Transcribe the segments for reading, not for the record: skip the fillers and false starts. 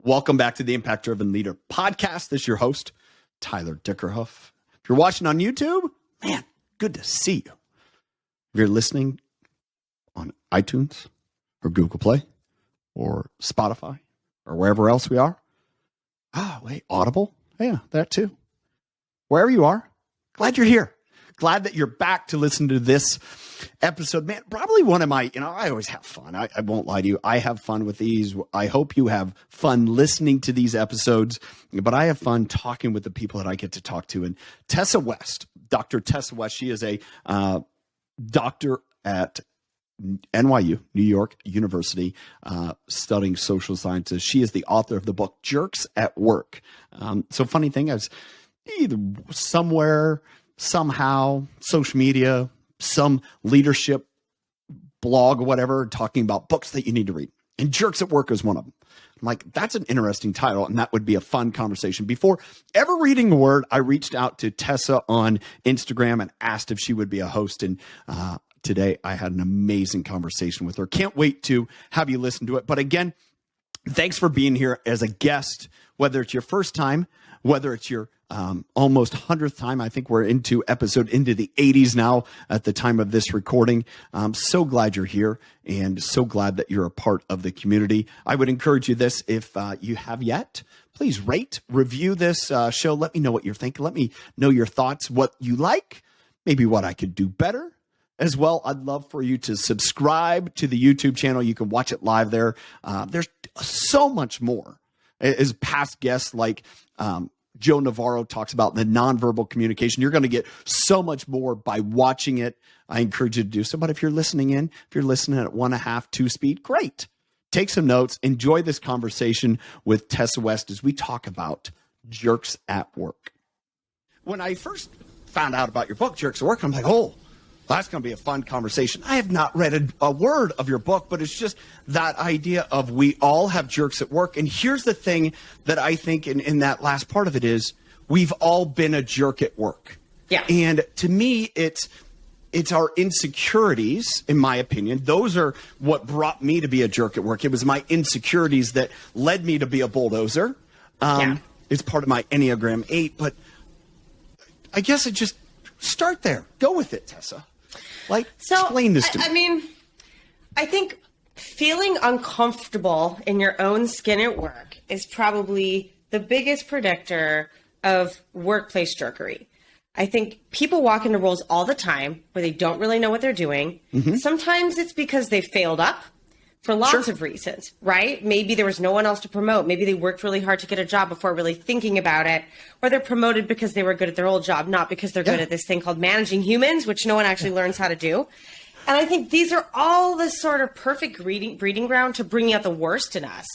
Welcome back to the Impact Driven Leader podcast. This is your host, Tyler Dickerhoff. If you're watching on YouTube, man, good to see you. If you're listening on iTunes or Google Play or Spotify or wherever else we are. Audible. Yeah, that too. Wherever you are, glad you're here. Glad that you're back to listen to this episode. Man, probably one of my, I always have fun. I won't lie to you. I have fun with these. I hope you have fun listening to these episodes, but I have fun talking with the people that I get to talk to. And Tessa West, Dr. Tessa West, she is a doctor at NYU, New York University, studying social sciences. She is the author of the book, Jerks at Work. So funny thing, I was either somewhere, somehow, social media, some leadership blog or whatever, talking about books that you need to read. And Jerks at Work is one of them. I'm like, that's an interesting title, and that would be a fun conversation. Before ever reading the word, I reached out to Tessa on Instagram and asked if she would be a host. And today I had an amazing conversation with her. Can't wait to have you listen to it. But again, thanks for being here as a guest, whether it's your first time, whether it's your almost 100th time. I think we're into the 80s now at the time of this recording. I'm so glad you're here and so glad that you're a part of the community. I would encourage you this, if you have yet, please rate, review this show. Let me know what you're thinking. Let me know your thoughts, what you like, maybe what I could do better. As well, I'd love for you to subscribe to the YouTube channel. You can watch it live there. There's so much more. As past guests like Joe Navarro talks about the nonverbal communication, you're going to get so much more by watching it. I encourage you to do so. But if you're listening at 1.5, 2 speed, great. Take some notes. Enjoy this conversation with Tessa West as we talk about jerks at work. When I first found out about your book, Jerks at Work, I'm like, oh, that's going to be a fun conversation. I have not read a word of your book, but it's just that idea of we all have jerks at work. And here's the thing that I think in that last part of it is we've all been a jerk at work. Yeah. And to me, it's our insecurities, in my opinion. Those are what brought me to be a jerk at work. It was my insecurities that led me to be a bulldozer. It's part of my Enneagram 8, but I guess it just start there. Go with it, Tessa. Explain this to me. I think feeling uncomfortable in your own skin at work is probably the biggest predictor of workplace jerkery. I think people walk into roles all the time where they don't really know what they're doing. Mm-hmm. Sometimes it's because they failed up for lots of reasons, right? Maybe there was no one else to promote. Maybe they worked really hard to get a job before really thinking about it. Or they're promoted because they were good at their old job, not because they're good at this thing called managing humans, which no one actually learns how to do. And I think these are all the sort of perfect breeding ground to bring out the worst in us.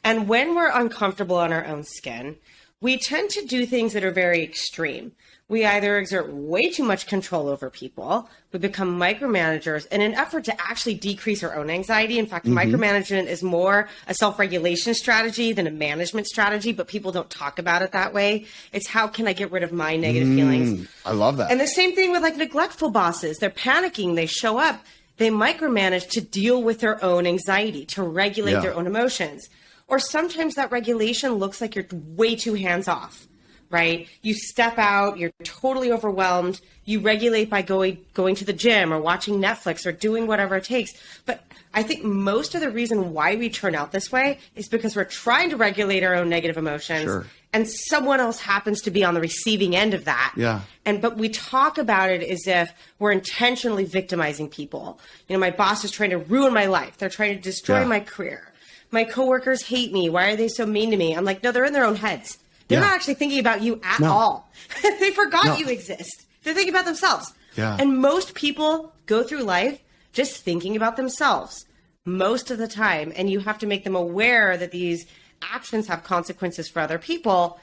And when we're uncomfortable on our own skin, we tend to do things that are very extreme. We either exert way too much control over people, we become micromanagers in an effort to actually decrease our own anxiety. In fact, micromanagement is more a self-regulation strategy than a management strategy, but people don't talk about it that way. It's how can I get rid of my negative feelings? I love that. And the same thing with neglectful bosses. They're panicking, they show up, they micromanage to deal with their own anxiety, to regulate their own emotions. Or sometimes that regulation looks like you're way too hands-off. Right? You step out, you're totally overwhelmed. You regulate by going to the gym or watching Netflix or doing whatever it takes. But I think most of the reason why we turn out this way is because we're trying to regulate our own negative emotions. Sure. And someone else happens to be on the receiving end of that. Yeah. But we talk about it as if we're intentionally victimizing people. My boss is trying to ruin my life. They're trying to destroy my career. My coworkers hate me. Why are they so mean to me? I'm like, no, they're in their own heads. They're not actually thinking about you at all. They forgot you exist. They're thinking about themselves. Yeah. And most people go through life just thinking about themselves most of the time. And you have to make them aware that these actions have consequences for other people.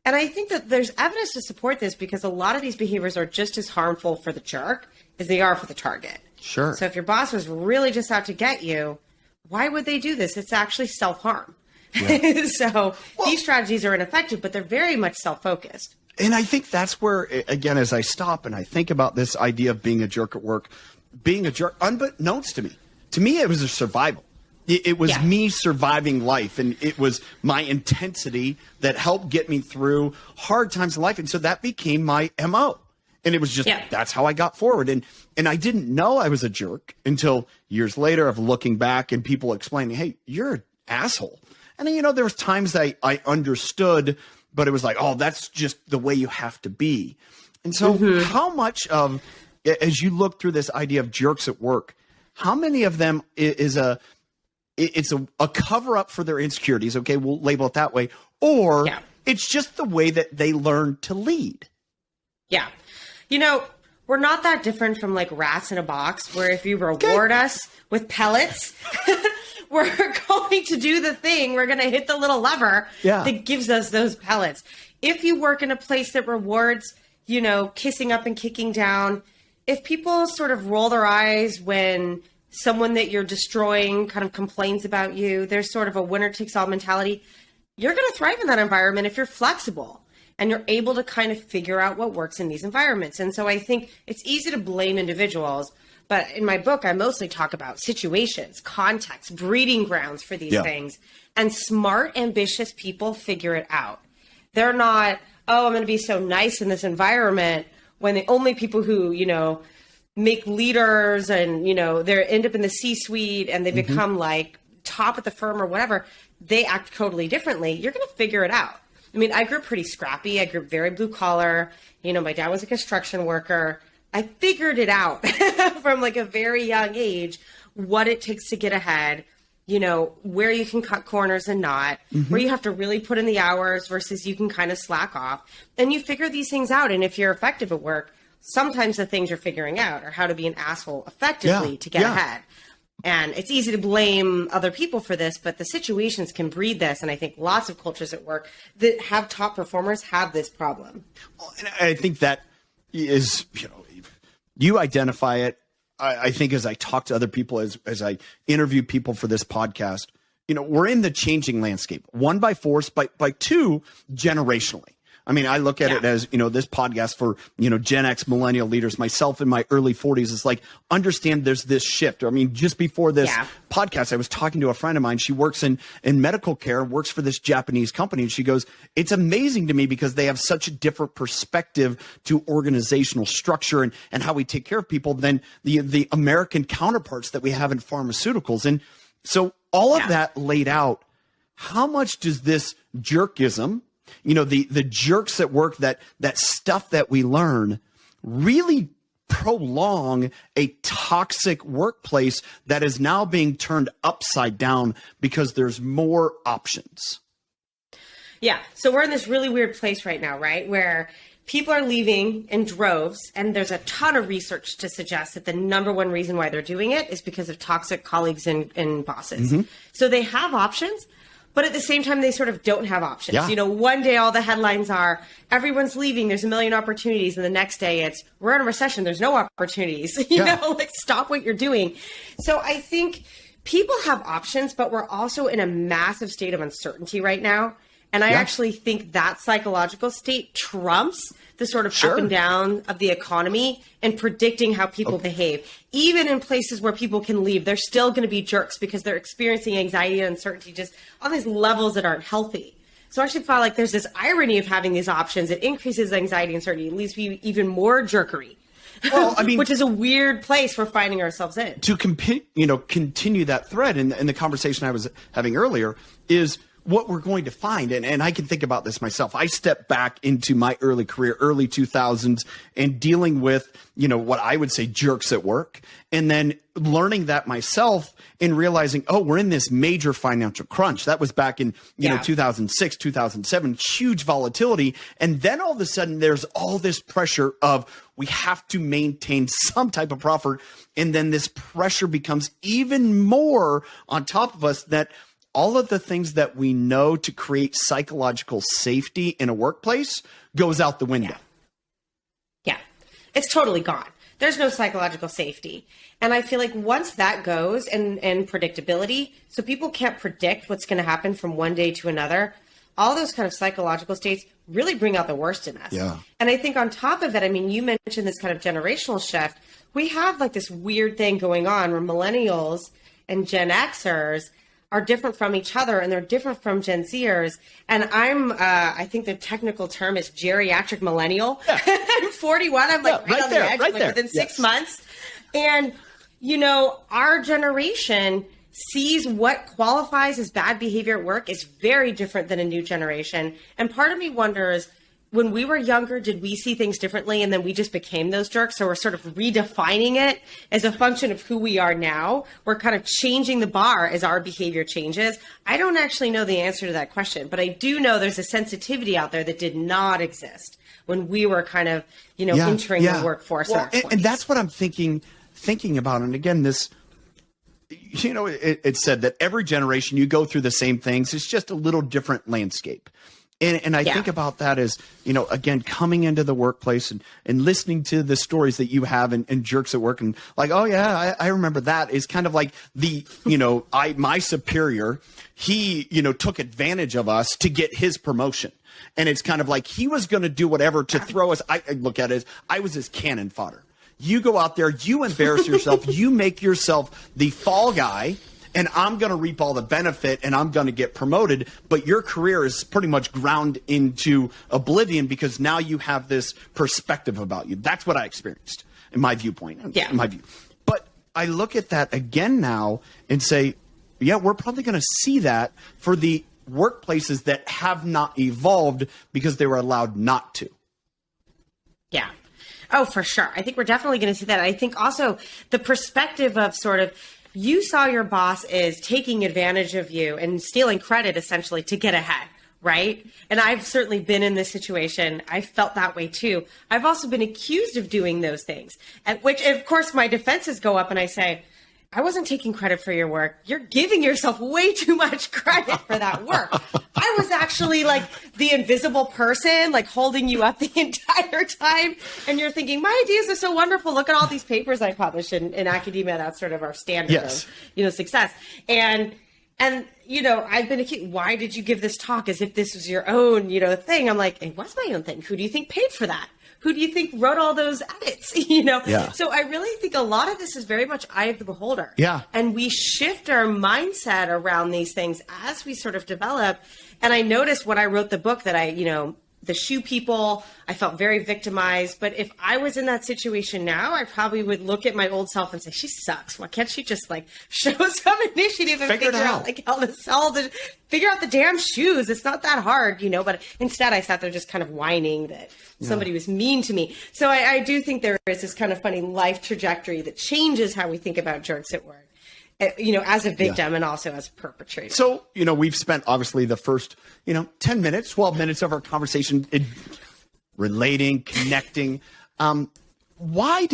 And I think that there's evidence to support this because a lot of these behaviors are just as harmful for the jerk as they are for the target. Sure. So if your boss was really just out to get you, why would they do this? It's actually self-harm. Yeah. So these strategies are ineffective, but they're very much self-focused. And I think that's where, again, as I stop and I think about this idea of being a jerk at work, being a jerk, unbeknownst to me it was a survival. It was me surviving life, and it was my intensity that helped get me through hard times in life. And so that became my MO. And it was just, that's how I got forward. And I didn't know I was a jerk until years later of looking back and people explaining, hey, you're an asshole. And, you know, there was times I understood, but it was like, oh, that's just the way you have to be. And so how much of, as you look through this idea of jerks at work, how many of them it's a cover up for their insecurities? Okay, we'll label it that way. Or it's just the way that they learn to lead. Yeah. You know, we're not that different from like rats in a box, where if you reward us with pellets, we're going to do the thing. We're going to hit the little lever that gives us those pellets. If you work in a place that rewards, you know, kissing up and kicking down, if people sort of roll their eyes when someone that you're destroying kind of complains about you, there's sort of a winner takes all mentality, you're going to thrive in that environment if you're flexible and you're able to kind of figure out what works in these environments. And so I think it's easy to blame individuals, but in my book, I mostly talk about situations, context, breeding grounds for these things. And smart, ambitious people figure it out. They're not, oh, I'm going to be so nice in this environment, when the only people who, you know, make leaders and, you know, they end up in the C-suite and they become like top at the firm or whatever, they act totally differently. You're going to figure it out. I mean, I grew up pretty scrappy. I grew up very blue collar. You know, my dad was a construction worker. I figured it out from like a very young age, what it takes to get ahead, you know, where you can cut corners and not, where you have to really put in the hours versus you can kind of slack off. And you figure these things out. And if you're effective at work, sometimes the things you're figuring out are how to be an asshole effectively to get ahead. And it's easy to blame other people for this, but the situations can breed this. And I think lots of cultures at work that have top performers have this problem. Well, and I think that is, you know, you identify it. I think as I talk to other people, as I interview people for this podcast, you know, we're in the changing landscape, one by force, by two, generationally. I mean, I look at it as, you know, this podcast for, you know, Gen X millennial leaders, myself in my early 40s, is like, understand there's this shift. I mean, just before this podcast, I was talking to a friend of mine. She works in medical care, works for this Japanese company. And she goes, it's amazing to me because they have such a different perspective to organizational structure and how we take care of people than the American counterparts that we have in pharmaceuticals. And so all of that laid out, how much does this jerkism, you know, the jerks at work, that stuff that we learn, really prolong a toxic workplace that is now being turned upside down because there's more options? Yeah. So we're in this really weird place right now, right? Where people are leaving in droves, and there's a ton of research to suggest that the number one reason why they're doing it is because of toxic colleagues and bosses. So they have options, but at the same time, they sort of don't have options. You know, one day all the headlines are, everyone's leaving, there's a million opportunities. And the next day it's, we're in a recession, there's no opportunities. You know, like, stop what you're doing. So I think people have options, but we're also in a massive state of uncertainty right now. And I actually think that psychological state trumps the sort of up and down of the economy and predicting how people behave. Even in places where people can leave, they're still going to be jerks because they're experiencing anxiety and uncertainty just on these levels that aren't healthy. So I actually feel like there's this irony of having these options. It increases anxiety and uncertainty. It leads to even more jerkery. Well, I mean, which is a weird place we're finding ourselves in. To continue that thread in the conversation I was having earlier is what we're going to find. And I can think about this myself. I stepped back into my early career, early 2000s, and dealing with, you know, what I would say jerks at work, and then learning that myself and realizing, oh, we're in this major financial crunch. That was back in, you know, 2006, 2007, huge volatility. And then all of a sudden there's all this pressure of, we have to maintain some type of profit. And then this pressure becomes even more on top of us, that all of the things that we know to create psychological safety in a workplace goes out the window. Yeah, it's totally gone. There's no psychological safety. And I feel like once that goes, and predictability, so people can't predict what's going to happen from one day to another, all those kind of psychological states really bring out the worst in us. Yeah. And I think on top of it, I mean, you mentioned this kind of generational shift. We have like this weird thing going on where millennials and Gen Xers are different from each other, and they're different from Gen Zers. And I think the technical term is geriatric millennial. Yeah. I'm 41. I'm like right on the edge, like within 6 months. And, our generation sees what qualifies as bad behavior at work is very different than a new generation. And part of me wonders, when we were younger, did we see things differently and then we just became those jerks? So we're sort of redefining it as a function of who we are now. We're kind of changing the bar as our behavior changes. I don't actually know the answer to that question, but I do know there's a sensitivity out there that did not exist when we were kind of, entering the workforce. Well, and that's what I'm thinking about. And again, this, it said that every generation you go through the same things. It's just a little different landscape. And I think about that as, again, coming into the workplace and listening to the stories that you have and jerks at work and like, oh, yeah, I remember that is kind of like the, my superior, he, took advantage of us to get his promotion. And it's kind of like he was going to do whatever to throw us. I look at it as I was his cannon fodder. You go out there, you embarrass yourself, you make yourself the fall guy. And I'm going to reap all the benefit and I'm going to get promoted. But your career is pretty much ground into oblivion because now you have this perspective about you. That's what I experienced in my viewpoint, in my view. But I look at that again now and say, yeah, we're probably going to see that for the workplaces that have not evolved because they were allowed not to. Yeah. Oh, for sure. I think we're definitely going to see that. I think also the perspective of sort of, you saw your boss is taking advantage of you and stealing credit essentially to get ahead, right? And I've certainly been in this situation. I felt that way too. I've also been accused of doing those things, at which of course my defenses go up and I say, I wasn't taking credit for your work. You're giving yourself way too much credit for that work. I was actually like the invisible person, like holding you up the entire time. And you're thinking, my ideas are so wonderful. Look at all these papers I published in academia. That's sort of our standard of, success. And I've been accused, why did you give this talk as if this was your own, thing? I'm like, it was my own thing. Who do you think paid for that? Who do you think wrote all those edits? So I really think a lot of this is very much eye of the beholder. Yeah. And we shift our mindset around these things as we sort of develop. And I noticed when I wrote the book that the shoe people, I felt very victimized. But if I was in that situation now, I probably would look at my old self and say, she sucks. Why can't she just show some initiative and figure out how to sell figure out the damn shoes? It's not that hard, But instead I sat there just kind of whining that somebody was mean to me. So I do think there is this kind of funny life trajectory that changes how we think about jerks at work. As a victim and also as a perpetrator. So, we've spent obviously the first, 10 minutes, 12 minutes of our conversation relating, connecting. What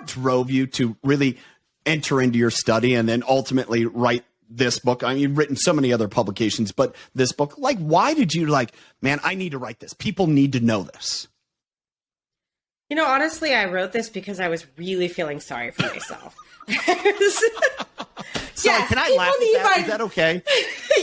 drove you to really enter into your study and then ultimately write this book? I mean, you've written so many other publications, but this book, why did you man, I need to write this. People need to know this. Honestly, I wrote this because I was really feeling sorry for myself. Sorry, can I laugh at that? Is that okay?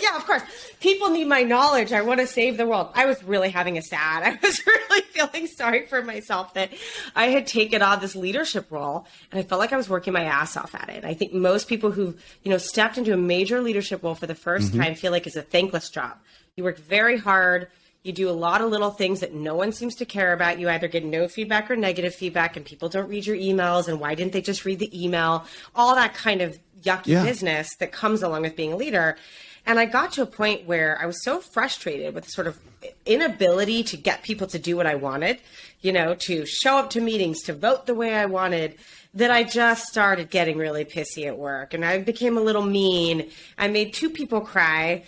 Yeah, of course. People need my knowledge. I want to save the world. I was really having a sad. I was really feeling sorry for myself that I had taken on this leadership role and I felt like I was working my ass off at it. I think most people who've, stepped into a major leadership role for the first time feel like it's a thankless job. You work very hard. You do a lot of little things that no one seems to care about. You either get no feedback or negative feedback, and people don't read your emails. And why didn't they just read the email? All that kind of yucky business that comes along with being a leader. And I got to a point where I was so frustrated with sort of inability to get people to do what I wanted, to show up to meetings, to vote the way I wanted, that I just started getting really pissy at work. And I became a little mean. I made 2 people cry.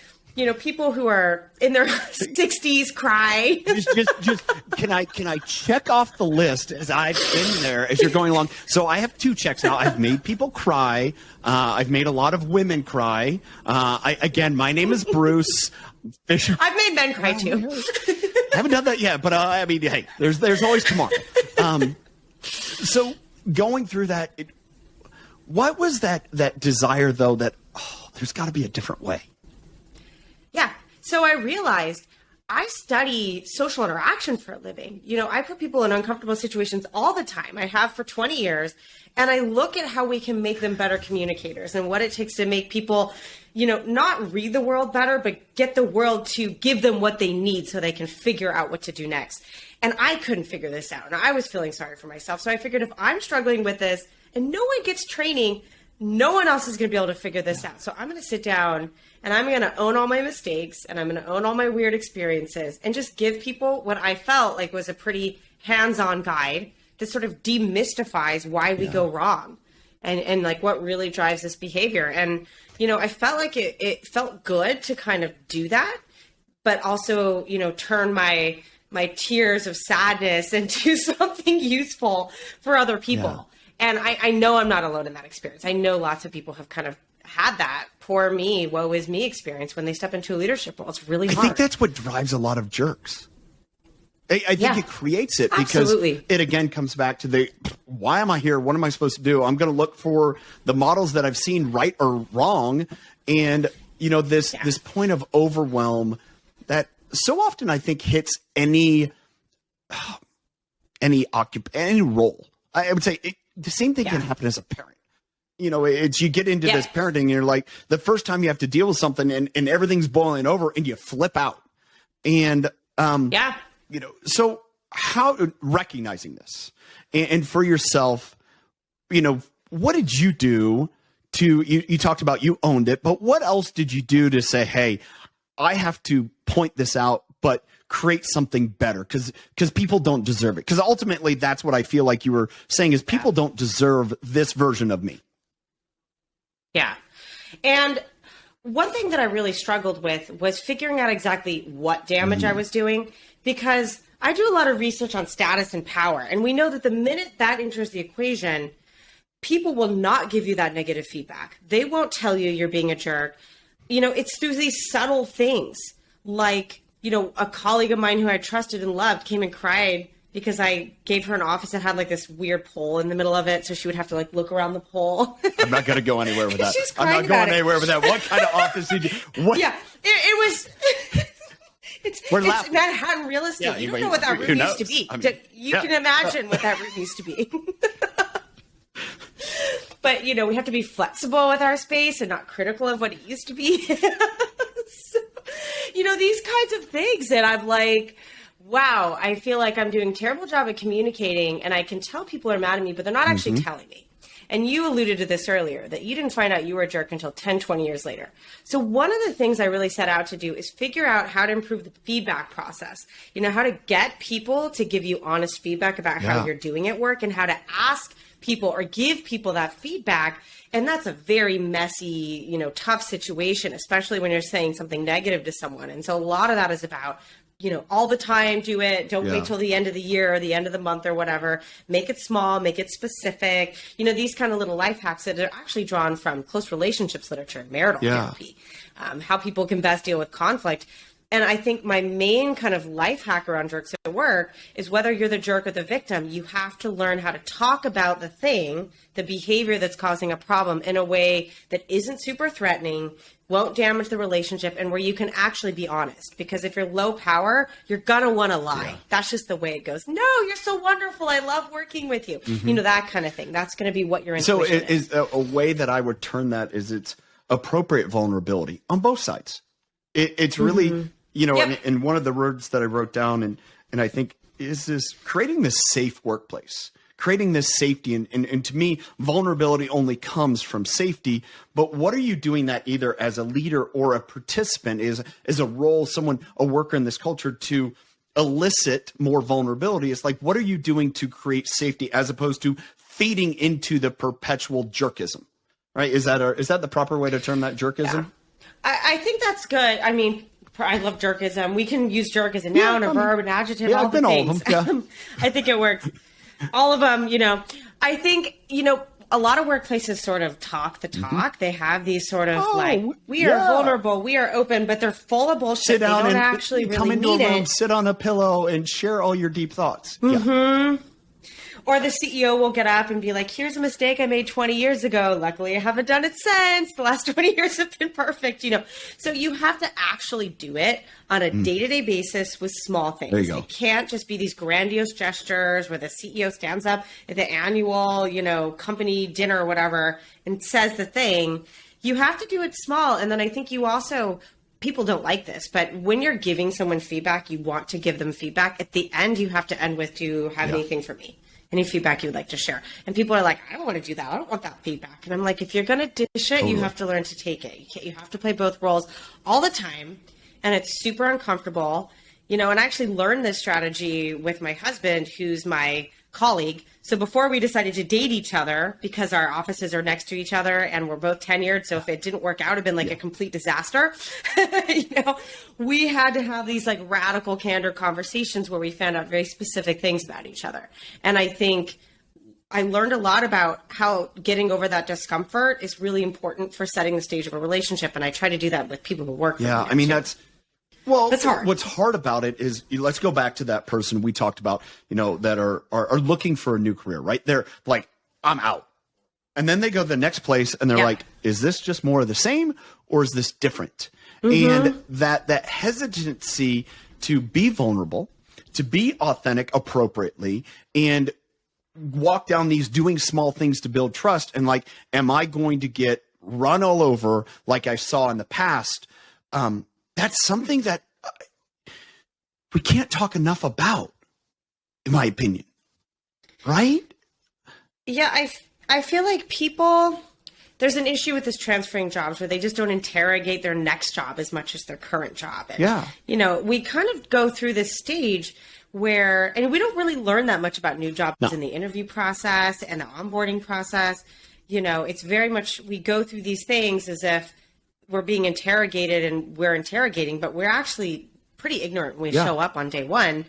People who are in their 60s cry. just can I check off the list as I've been there as you're going along? So I have 2 checks now. I've made people cry. I've made a lot of women cry. My name is Bruce. I've made men cry too. I haven't done that yet, but hey, there's always tomorrow. So going through that, what was that desire though that there's got to be a different way? Yeah. So I realized I study social interaction for a living. I put people in uncomfortable situations all the time. I have for 20 years. And I look at how we can make them better communicators and what it takes to make people, not read the world better, but get the world to give them what they need so they can figure out what to do next. And I couldn't figure this out. And I was feeling sorry for myself. So I figured if I'm struggling with this and no one gets training, no one else is going to be able to figure this out. So I'm going to sit down and I'm going to own all my mistakes and I'm going to own all my weird experiences and just give people what I felt like was a pretty hands-on guide that sort of demystifies why we go wrong and like what really drives this behavior. And, I felt like it felt good to kind of do that, but also, turn my tears of sadness into something useful for other people. Yeah. And I know I'm not alone in that experience. I know lots of people have kind of had that poor me, woe is me experience when they step into a leadership role. It's really hard. I think that's what drives a lot of jerks. I think it creates it because it again comes back to why am I here? What am I supposed to do? I'm going to look for the models that I've seen right or wrong. And, this point of overwhelm that so often I think hits any role. I would say the same thing can happen as a parent. It's you get into this parenting and you're like the first time you have to deal with something and everything's boiling over and you flip out. And, so how recognizing this and for yourself, what did you do you talked about you owned it, but what else did you do to say, hey, I have to point this out, but create something better because people don't deserve it? Because ultimately that's what I feel like you were saying is people don't deserve this version of me. Yeah. And one thing that I really struggled with was figuring out exactly what damage I was doing, because I do a lot of research on status and power. And we know that the minute that enters the equation, people will not give you that negative feedback. They won't tell you you're being a jerk. It's through these subtle things like, a colleague of mine who I trusted and loved came and cried because I gave her an office that had like this weird pole in the middle of it. So she would have to like look around the pole. I'm not going to go anywhere with that. I'm not going anywhere with that. What kind of office did you? What? Yeah, it was. It's Manhattan real estate. Yeah, you don't know what that room used to be. I mean, you can imagine what that room used to be. But, we have to be flexible with our space and not critical of what it used to be. So, these kinds of things that I'm like, wow, I feel like I'm doing a terrible job at communicating and I can tell people are mad at me, but they're not actually telling me. And you alluded to this earlier, that you didn't find out you were a jerk until 10, 20 years later. So one of the things I really set out to do is figure out how to improve the feedback process. How to get people to give you honest feedback about how you're doing at work and how to ask people or give people that feedback. And that's a very messy, tough situation, especially when you're saying something negative to someone. And so a lot of that is about all the time, do it. Don't wait till the end of the year or the end of the month or whatever. Make it small, make it specific. These kind of little life hacks that are actually drawn from close relationships literature, marital therapy, how people can best deal with conflict. And I think my main kind of life hack around jerks at work is whether you're the jerk or the victim, you have to learn how to talk about the thing, the behavior that's causing a problem in a way that isn't super threatening, won't damage the relationship, and where you can actually be honest. Because if you're low power, you're going to want to lie. Yeah. That's just the way it goes. No, you're so wonderful. I love working with you. That kind of thing. That's going to be what your intuition is. So a way that I would turn that is it's appropriate vulnerability on both sides. It's really, and one of the words that I wrote down and I think is this creating this safe workplace. Creating this safety. And to me, vulnerability only comes from safety. But what are you doing that either as a leader or a participant is a role, a worker in this culture to elicit more vulnerability? It's like, what are you doing to create safety as opposed to feeding into the perpetual jerkism? Right? Is that the proper way to term that, jerkism? Yeah. I think that's good. I mean, I love jerkism. We can use jerk as a noun, a verb, an adjective, all the things. All of them. I think it works. All of them, I think, a lot of workplaces sort of talk the talk. They have these sort of we are vulnerable, we are open, but they're full of bullshit. Sit down they don't and actually come really into mean a room, it. sit on a pillow and share all your deep thoughts. Yeah. Or the CEO will get up and be like, here's a mistake I made 20 years ago. Luckily, I haven't done it since. The last 20 years have been perfect, So you have to actually do it on a day-to-day basis with small things. There you go. It can't just be these grandiose gestures where the CEO stands up at the annual, company dinner or whatever and says the thing. You have to do it small. And then I think you also, people don't like this, but when you're giving someone feedback, you want to give them feedback. At the end, you have to end with, do you have anything for me? Any feedback you would like to share? And people are like, I don't want to do that. I don't want that feedback. And I'm like, if you're going to dish it, you have to learn to take it. You have to play both roles all the time. And it's super uncomfortable, and I actually learned this strategy with my husband, who's my colleague. So before we decided to date each other, because our offices are next to each other and we're both tenured, so if it didn't work out, it'd been like a complete disaster. We had to have these like radical candor conversations where we found out very specific things about each other. And I think I learned a lot about how getting over that discomfort is really important for setting the stage of a relationship. And I try to do that with people who work for me. Yeah, I mean, that's hard. What's hard about it is, let's go back to that person we talked about, that are looking for a new career, right? They're like, I'm out. And then they go to the next place and they're like, is this just more of the same or is this different? And that hesitancy to be vulnerable, to be authentic appropriately, and walk down these doing small things to build trust. And like, am I going to get run all over like I saw in the past? That's something that we can't talk enough about, in my opinion. Right? Yeah, I feel like there's an issue with this transferring jobs where they just don't interrogate their next job as much as their current job. And, we kind of go through this stage and we don't really learn that much about new jobs in the interview process and the onboarding process. It's very much, we go through these things as if we're being interrogated and we're interrogating, but we're actually pretty ignorant when we show up on day one.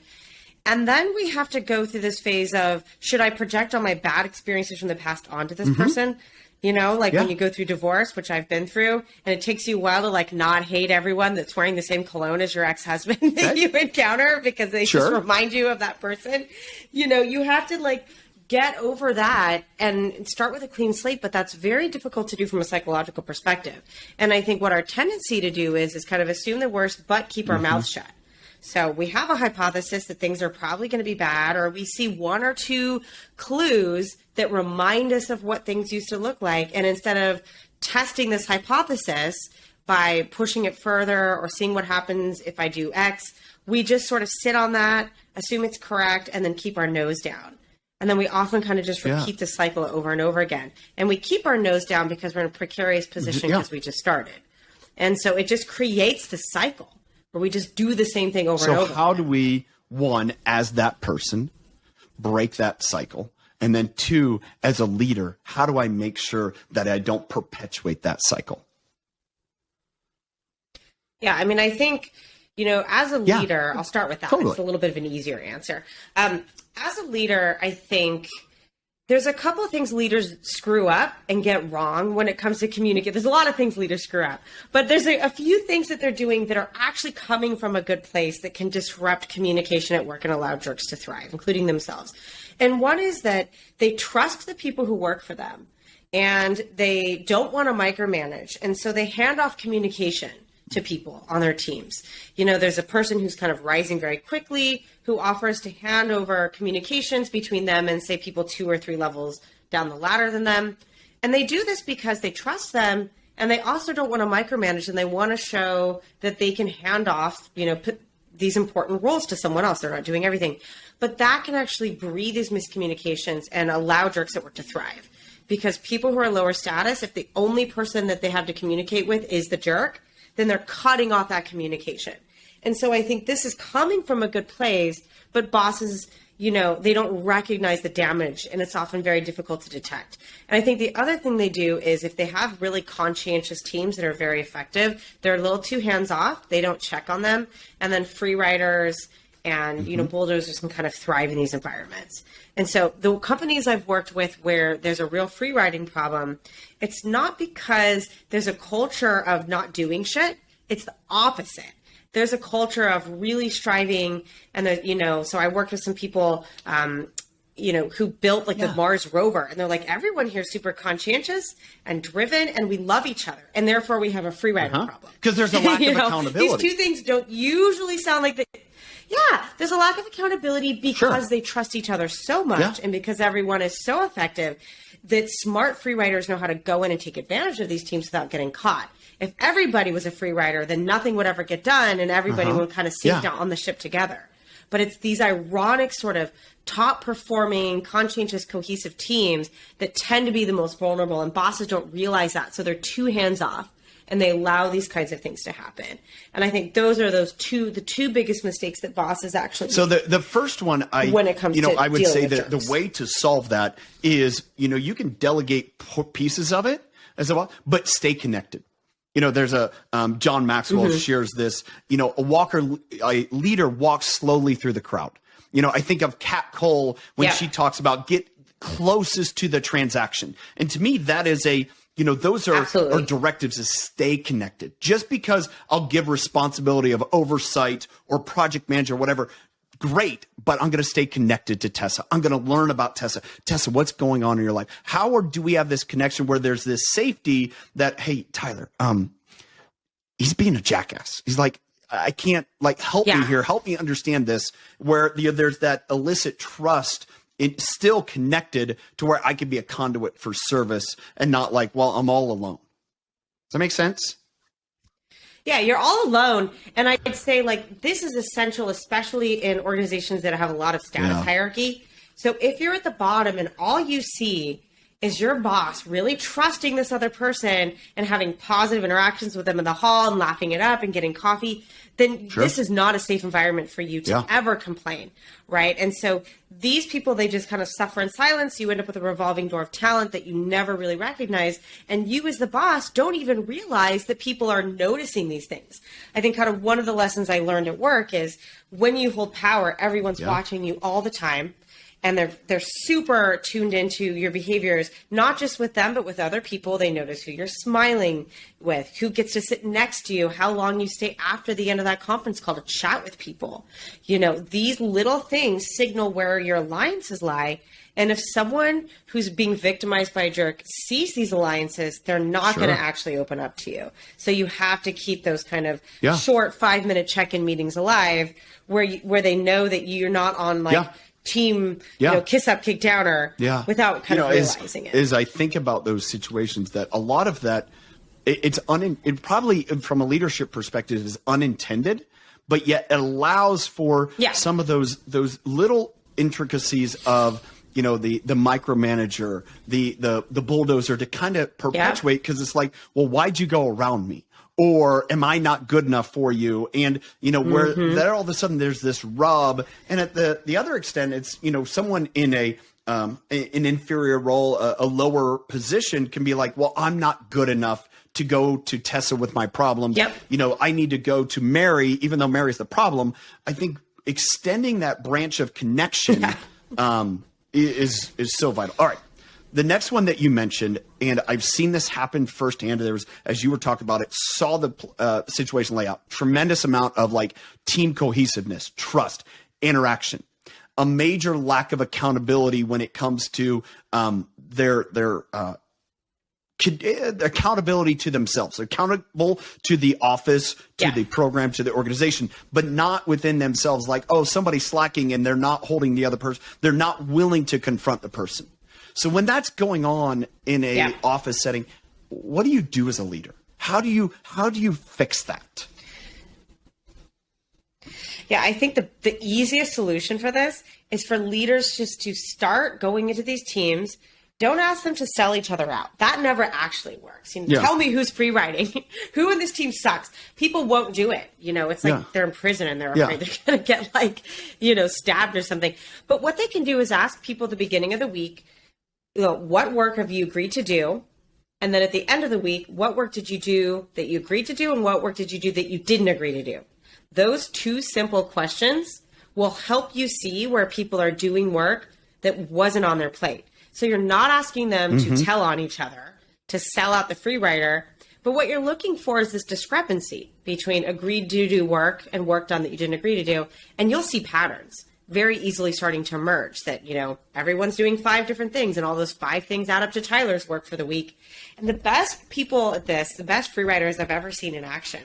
And then we have to go through this phase of, should I project all my bad experiences from the past onto this person? When you go through divorce, which I've been through, and it takes you a while to like not hate everyone that's wearing the same cologne as your ex-husband that you encounter because they just remind you of that person. You have to like get over that and start with a clean slate, but that's very difficult to do from a psychological perspective. And I think what our tendency to do is kind of assume the worst, but keep our mouths shut. So we have a hypothesis that things are probably going to be bad, or we see one or two clues that remind us of what things used to look like. And instead of testing this hypothesis by pushing it further or seeing what happens if I do X, we just sort of sit on that, assume it's correct, and then keep our nose down. And then we often kind of just repeat the cycle over and over again. And we keep our nose down because we're in a precarious position because we just started. And so it just creates the cycle where we just do the same thing over and over. So how do we, one, as that person, break that cycle? And then two, as a leader, how do I make sure that I don't perpetuate that cycle? Yeah, I mean, I think, as a leader, I'll start with that. Totally. It's a little bit of an easier answer. As a leader, I think there's a couple of things leaders screw up and get wrong when it comes to communicate. There's a lot of things leaders screw up, but there's a few things that they're doing that are actually coming from a good place that can disrupt communication at work and allow jerks to thrive, including themselves. And one is that they trust the people who work for them and they don't want to micromanage. And so they hand off communication to people on their teams. There's a person who's kind of rising very quickly who offers to hand over communications between them and say people 2 or 3 levels down the ladder than them. And they do this because they trust them and they also don't want to micromanage and they want to show that they can hand off, put these important roles to someone else. They're not doing everything. But that can actually breed these miscommunications and allow jerks at work to thrive. Because people who are lower status, if the only person that they have to communicate with is the jerk, then they're cutting off that communication. And so I think this is coming from a good place, but bosses, they don't recognize the damage and it's often very difficult to detect. And I think the other thing they do is if they have really conscientious teams that are very effective, they're a little too hands off. They don't check on them. And then free riders and, bulldozers can kind of thrive in these environments. And so the companies I've worked with where there's a real free riding problem, it's not because there's a culture of not doing shit. It's the opposite. There's a culture of really striving and, so I worked with some people who built like the Mars rover. And they're like, everyone here is super conscientious and driven, and we love each other. And therefore we have a free rider problem. Because there's a lack of accountability. These two things don't usually sound like there's a lack of accountability because they trust each other so much and because everyone is so effective that smart free riders know how to go in and take advantage of these teams without getting caught. If everybody was a free rider, then nothing would ever get done and everybody would kind of sink down on the ship together. But it's these ironic sort of top performing, conscientious, cohesive teams that tend to be the most vulnerable, and bosses don't realize that. So they're too hands off and they allow these kinds of things to happen. And I think those are the two biggest mistakes that bosses actually So the first one, when it comes to I would say that the way to solve that is, you can delegate pieces of it as well, but stay connected. There's a John Maxwell shares this, a leader walks slowly through the crowd. I think of Kat Cole when she talks about get closest to the transaction. And to me, that is those are directives to stay connected. Just because I'll give responsibility of oversight or project manager, whatever, great, but I'm going to stay connected to Tessa. I'm going to learn about Tessa. Tessa, what's going on in your life? How do we have this connection where there's this safety that, hey, Tyler, he's being a jackass. He's like, I can't help me here. Help me understand this, where there's that illicit trust. It's still connected to where I could be a conduit for service and not I'm all alone. Does that make sense? Yeah, you're all alone. And I'd say this is essential, especially in organizations that have a lot of status hierarchy. So if you're at the bottom and all you see is your boss really trusting this other person and having positive interactions with them in the hall and laughing it up and getting coffee, then this is not a safe environment for you to ever complain, right? And so these people, they just kind of suffer in silence. You end up with a revolving door of talent that you never really recognize. And you as the boss don't even realize that people are noticing these things. I think kind of one of the lessons I learned at work is when you hold power, everyone's watching you all the time. And they're super tuned into your behaviors, not just with them, but with other people. They notice who you're smiling with, who gets to sit next to you, how long you stay after the end of that conference call to chat with people. These little things signal where your alliances lie. And if someone who's being victimized by a jerk sees these alliances, they're not going to actually open up to you. So you have to keep those kind of short 5-minute check-in meetings alive where they know that you're not on team, kiss up, kick down, or without kind of realizing it. As I think about those situations, that a lot of that, it probably from a leadership perspective is unintended, but yet it allows for some of those little intricacies of the micromanager, the bulldozer to kind of perpetuate, because it's like, well, why'd you go around me? Or am I not good enough for you? And, where there all of a sudden there's this rub. And at the other extent, it's, someone in an inferior role, a lower position can be like, well, I'm not good enough to go to Tessa with my problems. I need to go to Mary, even though Mary's the problem. I think extending that branch of connection is so vital. All right. The next one that you mentioned, and I've seen this happen firsthand. There was, as you were talking about it, saw the situation lay out. Tremendous amount of team cohesiveness, trust, interaction. A major lack of accountability when it comes to their accountability to themselves. They're accountable to the office, to the program, to the organization, but not within themselves. Somebody's slacking and they're not holding the other person. They're not willing to confront the person. So when that's going on in a office setting, what do you do as a leader? How do you fix that? Yeah, I think the easiest solution for this is for leaders just to start going into these teams. Don't ask them to sell each other out. That never actually works. Tell me who's free riding. Who in this team sucks. People won't do it. It's like they're in prison and they're afraid they're going to get stabbed or something. But what they can do is ask people at the beginning of the week, what work have you agreed to do? And then at the end of the week, what work did you do that you agreed to do? And what work did you do that you didn't agree to do? Those two simple questions will help you see where people are doing work that wasn't on their plate. So you're not asking them to tell on each other, to sell out the free rider. But what you're looking for is this discrepancy between agreed to do work and work done that you didn't agree to do. And you'll see patterns. very easily starting to emerge that, everyone's doing 5 different things and all those 5 things add up to Tyler's work for the week. And the best people at this, the best free writers I've ever seen in action,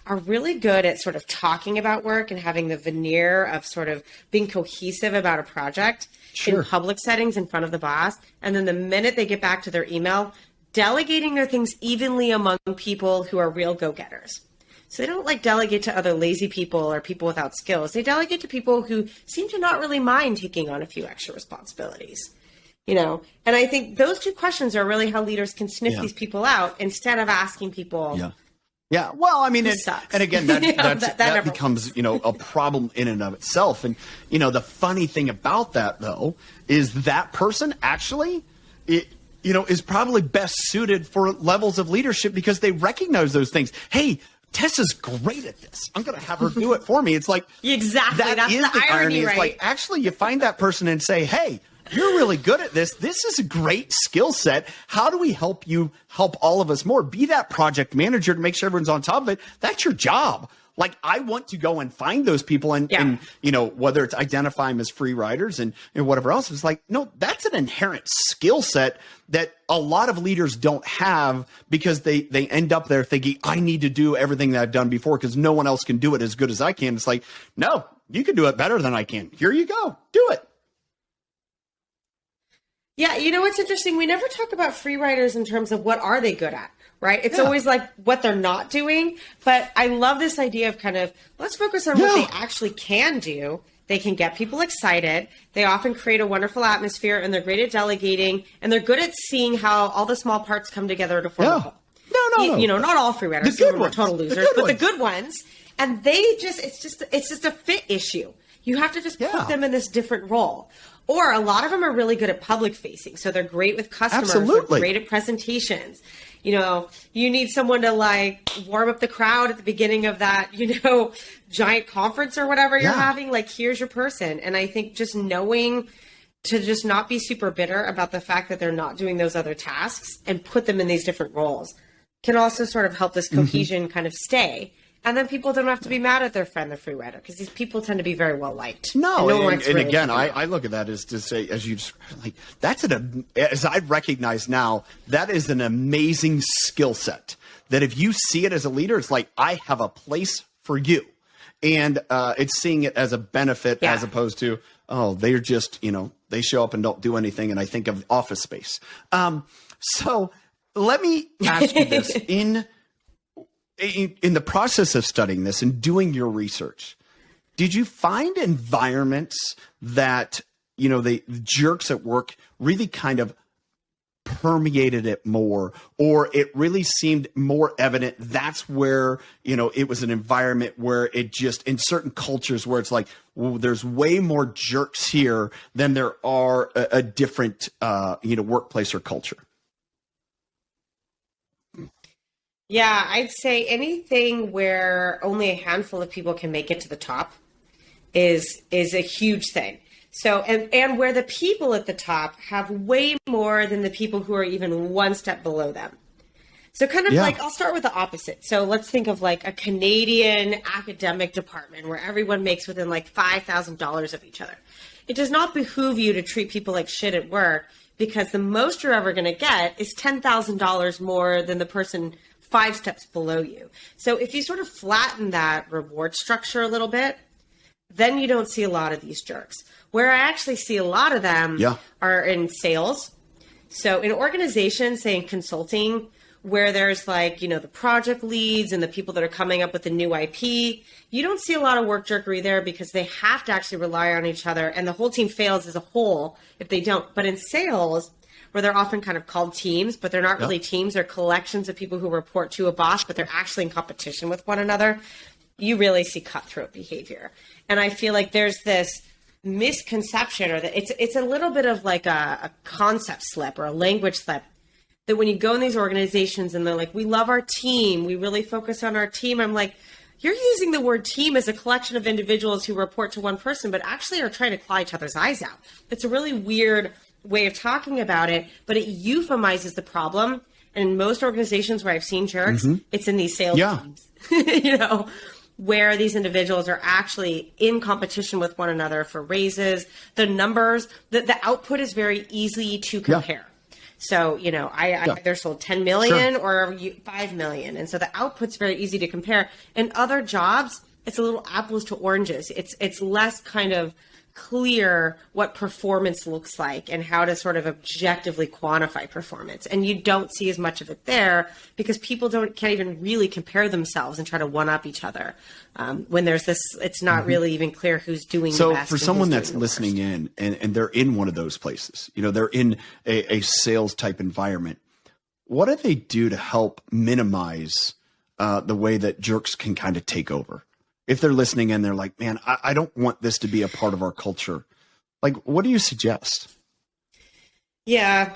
are really good at sort of talking about work and having the veneer of sort of being cohesive about a project in public settings in front of the boss. And then the minute they get back to their email, delegating their things evenly among people who are real go-getters. So they don't delegate to other lazy people or people without skills. They delegate to people who seem to not really mind taking on a few extra responsibilities, And I think those 2 questions are really how leaders can sniff these people out instead of asking people. Yeah. Well, I mean, and again, that becomes, a problem in and of itself. And, the funny thing about that, though, is that person actually, is probably best suited for levels of leadership because they recognize those things. Hey, Tessa's great at this. I'm going to have her do it for me. It's like, exactly. That's the irony. Right? It's like, actually, you find that person and say, hey, you're really good at this. This is a great skill set. How do we help you help all of us more? Be that project manager to make sure everyone's on top of it. That's your job. I want to go and find those people and whether it's identify them as free riders and whatever else. It's no, that's an inherent skill set that a lot of leaders don't have because they end up there thinking, I need to do everything that I've done before because no one else can do it as good as I can. It's no, you can do it better than I can. Here you go. Do it. Yeah, what's interesting? We never talk about free riders in terms of what are they good at, right? It's always what they're not doing. But I love this idea of kind of let's focus on what they actually can do. They can get people excited. They often create a wonderful atmosphere, and they're great at delegating, and they're good at seeing how all the small parts come together to form a whole. No. Not all free riders. Some of them are total losers, but the good ones. And it's just a fit issue. You have to just put them in this different role. Or a lot of them are really good at public facing. So they're great with customers. Absolutely. They're great at presentations. You need someone to warm up the crowd at the beginning of that, giant conference or whatever you're having. Here's your person. And I think just knowing to just not be super bitter about the fact that they're not doing those other tasks and put them in these different roles can also sort of help this cohesion kind of stay. And then people don't have to be mad at their friend, the free rider, because these people tend to be very well liked. No, and again, I look at that as to say, as you that's as I recognize now, that is an amazing skill set. That if you see it as a leader, it's I have a place for you, and it's seeing it as a benefit as opposed to they're just they show up and don't do anything, and I think of Office Space. So let me ask you this in the process of studying this and doing your research, did you find environments that, the jerks at work really kind of permeated it more, or it really seemed more evident that's where, it was an environment where it just, in certain cultures where it's there's way more jerks here than there are a different, workplace or culture? Yeah, I'd say anything where only a handful of people can make it to the top is a huge thing. So, and where the people at the top have way more than the people who are even one step below them. So kind of I'll start with the opposite. So let's think of a Canadian academic department where everyone makes within $5,000 of each other. It does not behoove you to treat people like shit at work because the most you're ever going to get is $10,000 more than the person 5 steps below you. So if you sort of flatten that reward structure a little bit, then you don't see a lot of these jerks. Where I actually see a lot of them are in sales. So in organizations, say in consulting, where there's the project leads and the people that are coming up with the new IP, you don't see a lot of work jerkery there because they have to actually rely on each other and the whole team fails as a whole if they don't. But in sales, where they're often kind of called teams, but they're not really teams. They're collections of people who report to a boss, but they're actually in competition with one another. You really see cutthroat behavior. And I feel like there's this misconception, or that it's a little bit of a concept slip or a language slip, that when you go in these organizations and they're we love our team, we really focus on our team. I'm you're using the word team as a collection of individuals who report to one person, but actually are trying to claw each other's eyes out. It's a really weird way of talking about it, but it euphemizes the problem. And in most organizations where I've seen jerks, it's in these sales teams. where these individuals are actually in competition with one another for raises. The numbers, the output is very easy to compare. So, I either sold 10 million or 5 million. And so the output's very easy to compare. In other jobs, it's a little apples to oranges. It's less kind of clear what performance looks like and how to sort of objectively quantify performance. And you don't see as much of it there because people can't even really compare themselves and try to one up each other. When there's this, it's not really even clear who's doing the best. So for someone that's listening in and they're in one of those places, they're in a sales type environment, what do they do to help minimize the way that jerks can kind of take over? If they're listening and they're like, man, I don't want this to be a part of our culture. Like, what do you suggest? Yeah,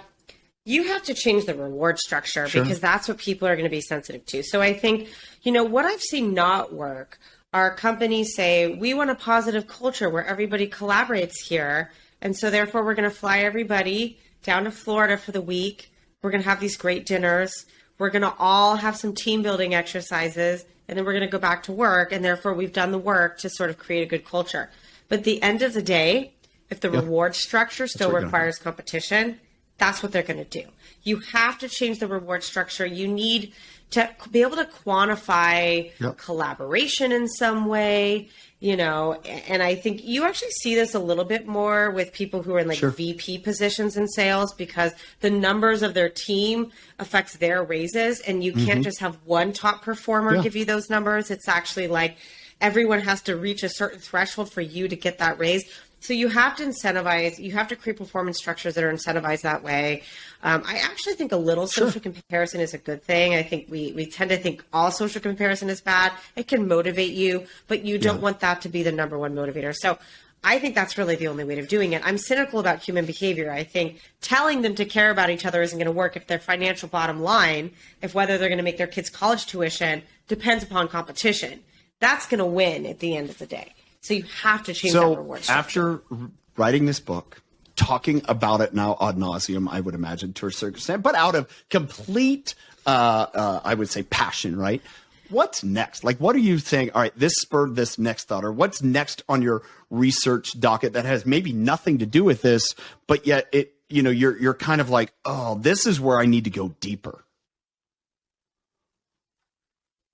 you have to change the reward structure because that's what people are going to be sensitive to. So I think, what I've seen not work are companies say, we want a positive culture where everybody collaborates here. And so therefore we're going to fly everybody down to Florida for the week. We're going to have these great dinners. We're going to all have some team building exercises. And then we're going to go back to work, and therefore we've done the work to sort of create a good culture. But at the end of the day, if the reward structure still requires competition, that's what they're going to do. You have to change the reward structure. You need to be able to quantify collaboration in some way, and I think you actually see this a little bit more with people who are in VP positions in sales because the numbers of their team affects their raises, and you can't just have one top performer give you those numbers. It's actually like everyone has to reach a certain threshold for you to get that raise. So you have to incentivize, you have to create performance structures that are incentivized that way. I actually think a little social comparison is a good thing. I think we tend to think all social comparison is bad. It can motivate you, but you don't want that to be the number one motivator. So I think that's really the only way of doing it. I'm cynical about human behavior. I think telling them to care about each other isn't going to work if their financial bottom line, if whether they're going to make their kids' college tuition, depends upon competition. That's going to win at the end of the day. So you have to change that reward structure. After writing this book, talking about it now ad nauseum, I would imagine to a certain extent, but out of complete, I would say, passion, right? What's next? Like, what are you saying? All right, this spurred this next thought, or what's next on your research docket that has maybe nothing to do with this, but yet you're kind of like, oh, this is where I need to go deeper.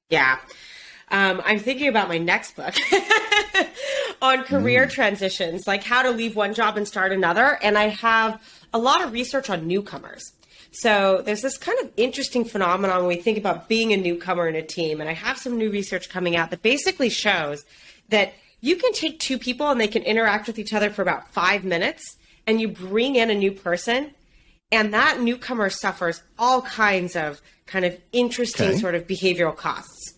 Yeah. I'm thinking about my next book on career transitions, like how to leave one job and start another. And I have a lot of research on newcomers. So there's this kind of interesting phenomenon when we think about being a newcomer in a team. And I have some new research coming out that basically shows that you can take two people and they can interact with each other for about 5 minutes, and you bring in a new person, and that newcomer suffers all kinds of kind of interesting sort of behavioral costs.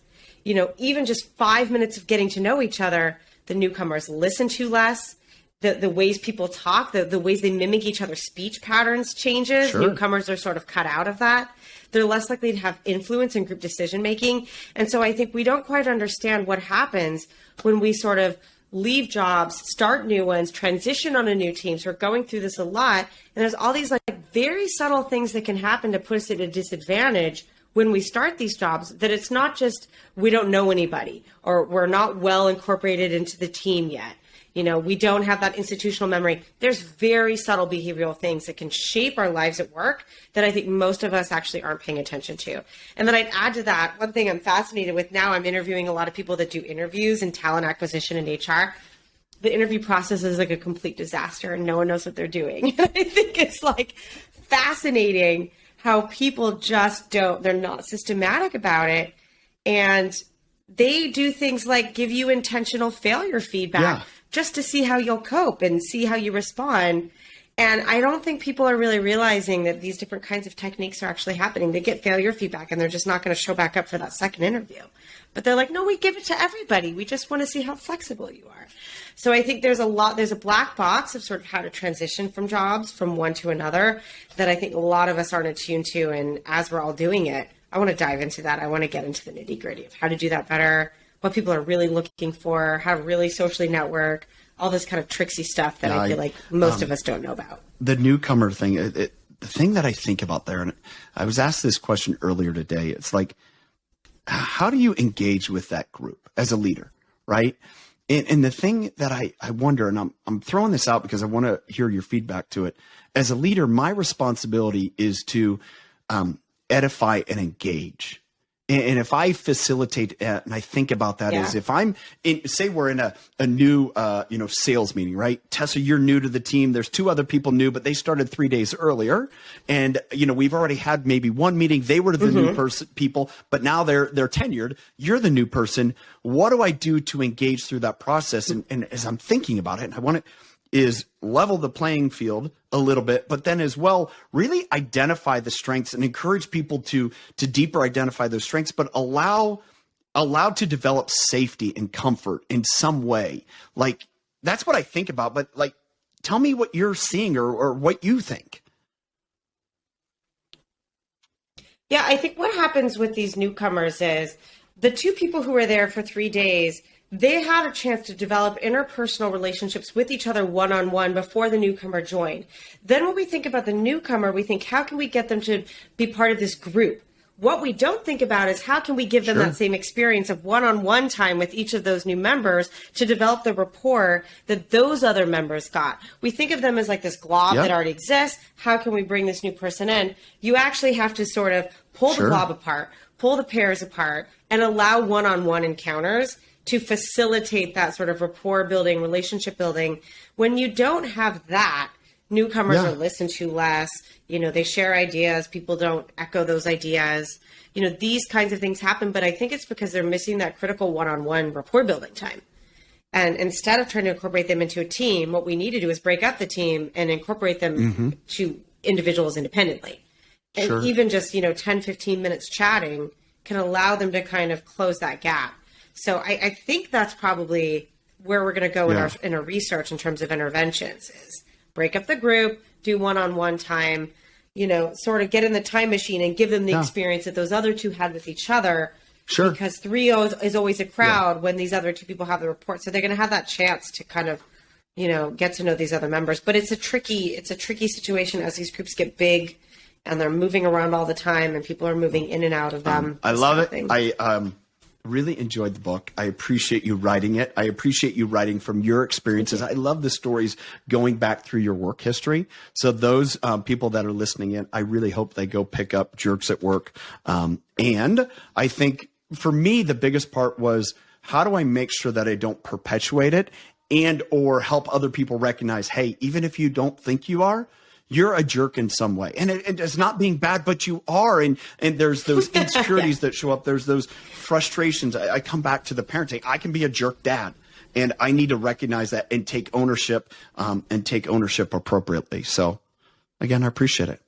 Even just 5 minutes of getting to know each other, the newcomers listen to less. The ways people talk, the ways they mimic each other's speech patterns changes. Newcomers are sort of cut out of that. They're less likely to have influence in group decision making. And so I think we don't quite understand what happens when we sort of leave jobs, start new ones, transition on a new team. So we're going through this a lot. And there's all these very subtle things that can happen to put us at a disadvantage when we start these jobs, that it's not just we don't know anybody or we're not well incorporated into the team yet. We don't have that institutional memory. There's very subtle behavioral things that can shape our lives at work that I think most of us actually aren't paying attention to. And then I'd add to that, one thing I'm fascinated with now, I'm interviewing a lot of people that do interviews in talent acquisition and HR. The interview process is like a complete disaster and no one knows what they're doing. I think it's fascinating how people just they're not systematic about it. And they do things like give you intentional failure feedback just to see how you'll cope and see how you respond. And I don't think people are really realizing that these different kinds of techniques are actually happening. They get failure feedback and they're just not going to show back up for that second interview. But they're like, no, we give it to everybody. We just want to see how flexible you are. So I think there's a black box of sort of how to transition from jobs from one to another that I think a lot of us aren't attuned to. And as we're all doing it, I want to dive into that. I want to get into the nitty gritty of how to do that better, what people are really looking for, how to really socially network, all this kind of tricksy stuff that I feel like most of us don't know about. The newcomer thing, the thing that I think about there, and I was asked this question earlier today, it's like, how do you engage with that group as a leader, right? And the thing that I wonder, and I'm throwing this out because I want to hear your feedback to it. As a leader, my responsibility is to edify and engage. And if I facilitate and I think about that is if I'm in, say we're in a new, sales meeting, right? Tessa, you're new to the team. There's 2 other people new, but they started 3 days earlier. And, we've already had maybe one meeting. They were the new people, but now they're tenured. You're the new person. What do I do to engage through that process? And as I'm thinking about it, and I want to, is level the playing field a little bit, but then as well, really identify the strengths and encourage people to deeper identify those strengths, but allow to develop safety and comfort in some way. Like, that's what I think about, but like, tell me what you're seeing or what you think. Yeah, I think what happens with these newcomers is the 2 people who were there for 3 days, they had a chance to develop interpersonal relationships with each other one-on-one before the newcomer joined. Then when we think about the newcomer, we think, how can we get them to be part of this group? What we don't think about is how can we give them that same experience of one-on-one time with each of those new members to develop the rapport that those other members got. We think of them as like this glob that already exists. How can we bring this new person in? You actually have to sort of pull the glob apart, pull the pairs apart, and allow one-on-one encounters to facilitate that sort of rapport building, relationship building. When you don't have that, newcomers are listened to less. They share ideas. People don't echo those ideas. These kinds of things happen, but I think it's because they're missing that critical one-on-one rapport building time. And instead of trying to incorporate them into a team, what we need to do is break up the team and incorporate them to individuals independently. And even just, 10, 15 minutes chatting can allow them to kind of close that gap. So I think that's probably where we're going to go in our research in terms of interventions is break up the group, do one-on-one time, sort of get in the time machine and give them the experience that those other 2 had with each other. Sure. Because 3 is always a crowd when these other 2 people have the report. So they're going to have that chance to kind of, get to know these other members. But it's a tricky situation as these groups get big and they're moving around all the time and people are moving in and out of them. I love it. I really enjoyed the book. I appreciate you writing it. I appreciate you writing from your experiences. I love the stories going back through your work history. So those people that are listening in, I really hope they go pick up Jerks at Work. And I think for me, the biggest part was how do I make sure that I don't perpetuate it and or help other people recognize, hey, even if you don't think you are, you're a jerk in some way. And it's not being bad, but you are. And there's those insecurities that show up. There's those frustrations. I come back to the parenting. I can be a jerk dad. And I need to recognize that and take ownership appropriately. So, again, I appreciate it.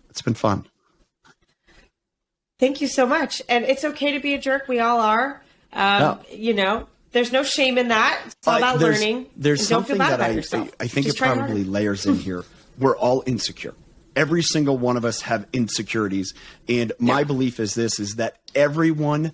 It's been fun. Thank you so much. And it's okay to be a jerk. We all are. There's no shame in that. It's all about learning. There's something that I think it probably layers in here. We're all insecure. Every single one of us have insecurities. And my belief is that everyone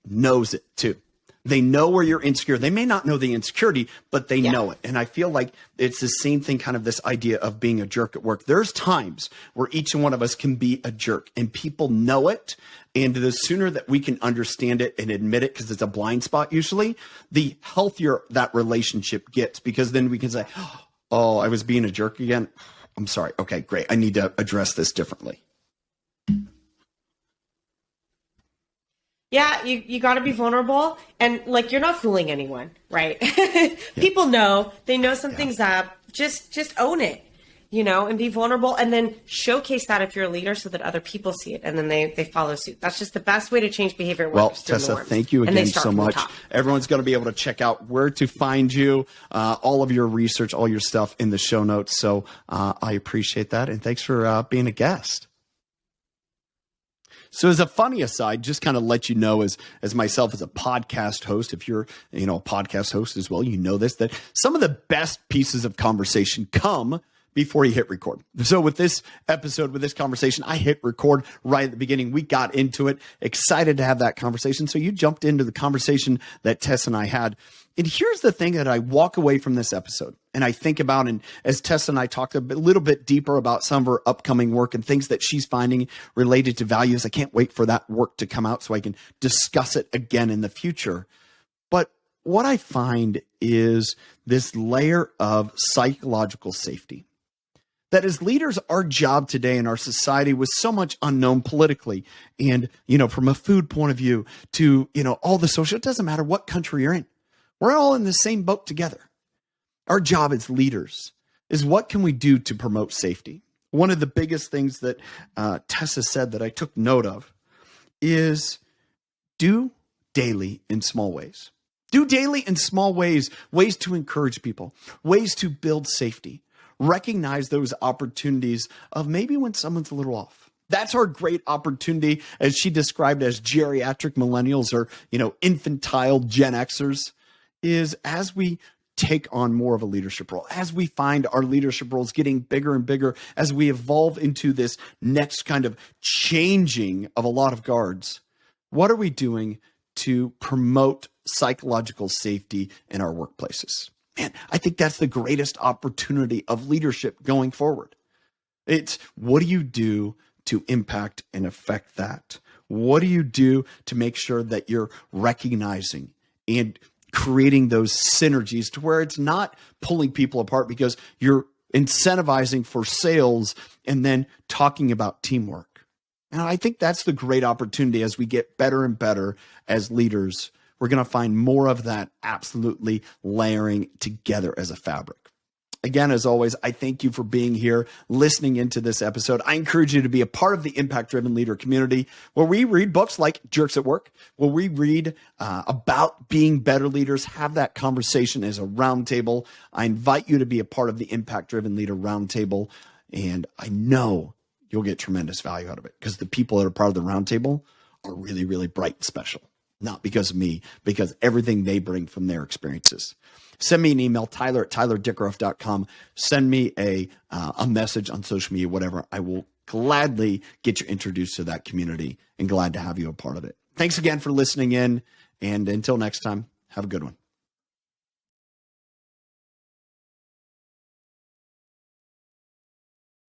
knows it too. They know where you're insecure. They may not know the insecurity, but they know it. And I feel like it's the same thing, kind of this idea of being a jerk at work. There's times where each one of us can be a jerk and people know it. And the sooner that we can understand it and admit it, because it's a blind spot usually, the healthier that relationship gets, because then we can say, oh, I was being a jerk again. I'm sorry. Okay, great. I need to address this differently. Yeah, you got to be vulnerable, and like you're not fooling anyone, right? People know, they know something's up. Just own it, and be vulnerable, and then showcase that if you're a leader, so that other people see it, and then they follow suit. That's just the best way to change behavior. Well, Tessa, thank you again so much. Everyone's going to be able to check out where to find you, all of your research, all your stuff in the show notes. So I appreciate that, and thanks for being a guest. So as a funny aside, just kind of let you know as myself as a podcast host, if you're, a podcast host as well, this, that some of the best pieces of conversation come before you hit record. So with this episode, with this conversation, I hit record right at the beginning. We got into it, excited to have that conversation. So you jumped into the conversation that Tess and I had. And here's the thing that I walk away from this episode and I think about, and as Tess and I talked little bit deeper about some of her upcoming work and things that she's finding related to values. I can't wait for that work to come out so I can discuss it again in the future. But what I find is this layer of psychological safety. That as leaders, our job today in our society with so much unknown politically and, from a food point of view to, all the social, it doesn't matter what country you're in. We're all in the same boat together. Our job as leaders is what can we do to promote safety? One of the biggest things that Tessa said that I took note of is do daily in small ways. Do daily in small ways to encourage people, ways to build safety. Recognize those opportunities of maybe when someone's a little off. That's our great opportunity, as she described as geriatric millennials or, infantile Gen Xers, is as we take on more of a leadership role, as we find our leadership roles getting bigger and bigger, as we evolve into this next kind of changing of a lot of guards, what are we doing to promote psychological safety in our workplaces? Man, I think that's the greatest opportunity of leadership going forward. It's what do you do to impact and affect that? What do you do to make sure that you're recognizing and creating those synergies to where it's not pulling people apart because you're incentivizing for sales and then talking about teamwork? And I think that's the great opportunity as we get better and better as leaders. We're going to find more of that absolutely layering together as a fabric. Again, as always, I thank you for being here, listening into this episode. I encourage you to be a part of the Impact-Driven Leader community where we read books like Jerks at Work, where we read about being better leaders, have that conversation as a roundtable. I invite you to be a part of the Impact-Driven Leader roundtable, and I know you'll get tremendous value out of it because the people that are part of the roundtable are really, really bright and special. Not because of me, because everything they bring from their experiences. Send me an email, tyler@tylerdickerhoff.com. Send me a message on social media, whatever. I will gladly get you introduced to that community and glad to have you a part of it. Thanks again for listening in. And until next time, have a good one.